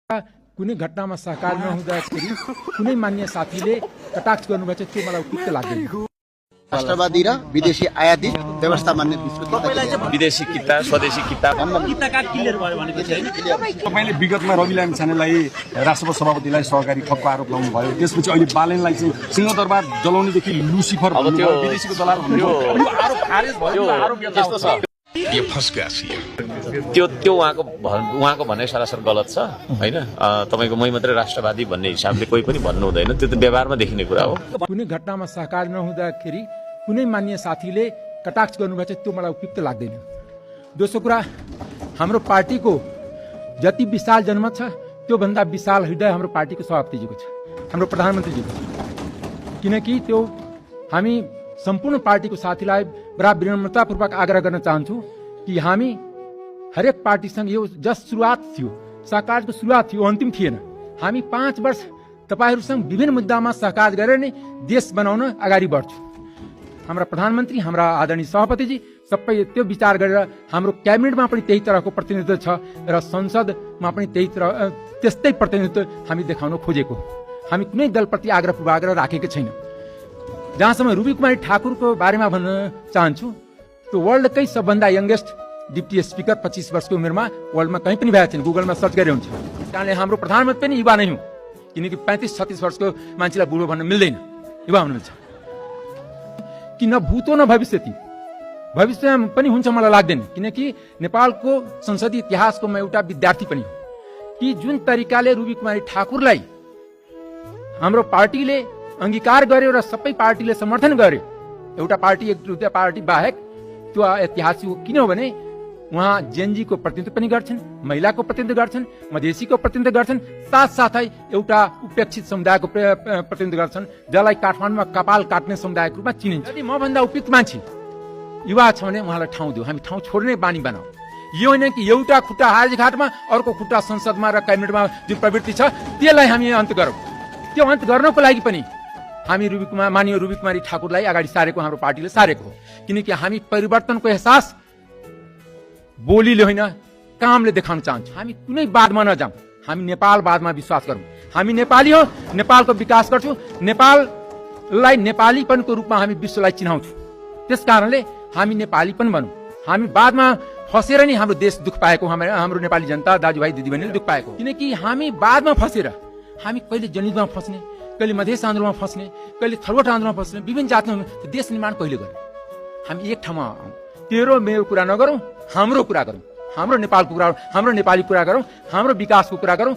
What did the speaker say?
कुनै घटनामा सहकार नहुँदाखेरि कुनै मान्य साथीले कटाक्ष गर्नुभएछ त्यो मलाई उपयुक्त लाग्दैन। राष्ट्रवादी र विदेशी आयातित व्यवस्था मान्ने विदेशी किता स्वदेशी किता तपाईले विगतमा रविलाल छानेलाई राष्ट्रपति सभापतिलाई सहकारी ठगको आरोप लगाउनु भयो। त्यसपछि अहिले बालेनलाई चाहिँ सिंहदरबार जलाउनेदेखि लुसिफर विदेशीको दलाल भन्नु यो आरोप खारेज भयो। आरोप यस्तो छ त्यो उहाँको भनाइ सरासर गलत छ हैन। तपाईको मै मात्रै राष्ट्रवादी भन्ने हिसाबले कोही पनि भन्नु हुँदैन, त्यो त व्यवहारमा देखिने कुरा हो। कुनै घटनामा सहकार नहुँदाखेरि कुनै मान्य साथीले कटाक्ष गर्नुभएछ त्यो मलाई उपयुक्त लाग्दैन। दोस्रो कुरा, हाम्रो पार्टीको जति विशाल जनमत छ त्योभन्दा विशाल हृदय हाम्रो पार्टीको सभापतिजीको छ, हाम्रो प्रधानमन्त्रीजीको छ। किनकि त्यो हामी सम्पूर्ण पार्टीको साथीलाई बडा विनम्रतापूर्वक आग्रह गर्न चाहन्छु कि हामी हरेक पार्टीसँग यो जस्ट सुरुवात थियो, सहकारको सुरुवात थियो, अन्तिम थिएन। हामी 5 वर्ष तपाईहरूसँग विभिन्न मुद्दामा सहकार गरेर नै देश बनाउन अगाडि बढ्छौँ। हाम्रा प्रधानमन्त्री, हाम्रा आदरणीय सभापतिजी सबै त्यो विचार गरेर हाम्रो क्याबिनेटमा पनि त्यही तरहको प्रतिनिधित्व छ र संसदमा पनि त्यस्तै प्रतिनिधित्व हामी देखाउन खोजेको। हामी कुनै दलप्रति आग्रह पूर्वाग्रह राखेको छैन। जहाँसम्म रूबी कुमारी ठाकुरको बारेमा भन्न चाहन्छु, त्यो वर्ल्डकै सबभन्दा यङ्गेस्ट डिप्टी स्पिकर 25 वर्षको उमेरमा वर्ल्डमा कहीँ पनि भएको छैन, गुगलमा सर्च गरे हुन्छ। कारणले हाम्रो प्रधानमन्त्री पनि युवा नै हुँ, किनकि 35-36 वर्षको मान्छेलाई बुढो भन्न मिल्दैन, युवा हुनुहुन्छ। कि न भूतो न भविष्य थी, भविष्यमा पनि हुन्छ मलाई लाग्दैन। किनकि नेपालको संसदीय इतिहासको म एउटा विद्यार्थी पनि हो कि जुन तरिकाले रूबी कुमारी ठाकुरलाई हाम्रो पार्टीले अंगीकार गर्यो र सबै पार्टीले समर्थन गर्यो, एउटा पार्टी एक दुईटा पार्टी बाहेक, त्यो ऐतिहासिक हो। किनभने उहाँ जेनजीको प्रतिनिधित्व पनि गर्छन्, महिलाको प्रतिनिधित्व गर्छन्, मधेसीको प्रतिनिधित्व गर्छन्, साथसाथै एउटा उपेक्षित समुदायको प्रतिनिधित्व गर्छन्, जसलाई काठमाडौँमा कपाल काट्ने समुदायको रूपमा चिनिन्छ। यदि मभन्दा उपयुक्त मान्छे युवा छ भने उहाँलाई ठाउँ दियो, हामी ठाउँ छोड्ने बानी बनाऊ। यो होइन कि एउटा खुट्टा हाजीघाटमा अर्को खुट्टा संसदमा र क्याबिनेटमा जुन प्रवृत्ति छ त्यसलाई हामी अन्त गरौँ। त्यो अन्त गर्नको लागि पनि हामी माननीय रूबी कुमारी ठाकुरलाई अगाडि सारेको, हाम्रो पार्टीले सारेको हो। किनकि हामी परिवर्तनको एहसास बोलीले होइन कामले देखाउन चाहन्छौँ। हामी कुनै वादमा नजाउँ, हामी नेपालवादमा विश्वास गरौँ। हामी नेपाली हो, नेपालको विकास गर्छौँ, नेपाललाई नेपालीपनको रूपमा हामी विश्वलाई चिनाउँछौँ। त्यस कारणले हामी नेपालीपन बनौँ। हामी वादमा फसेर नै हाम्रो देश दुःख पाएको, हाम्रो नेपाली जनता दाजुभाइ दिदीबहिनीले दुःख पाएको। किनकि हामी वादमा फसेर हामी कहिले जनयुद्धमा फस्ने, कहिले मधेस आन्दोलनमा फस्ने, कहिले थलवट आन्दोलनमा फस्ने, विभिन्न जातमा देश निर्माण कहिले गर्ने। हामी एक ठाउँमा आउँ, तेरो मेरो कुरा नगरौँ, हाम्रो कुरा गरौँ, हाम्रो नेपालको कुरा, हाम्रो नेपाली कुरा गरौँ, हाम्रो विकासको कुरा गरौँ।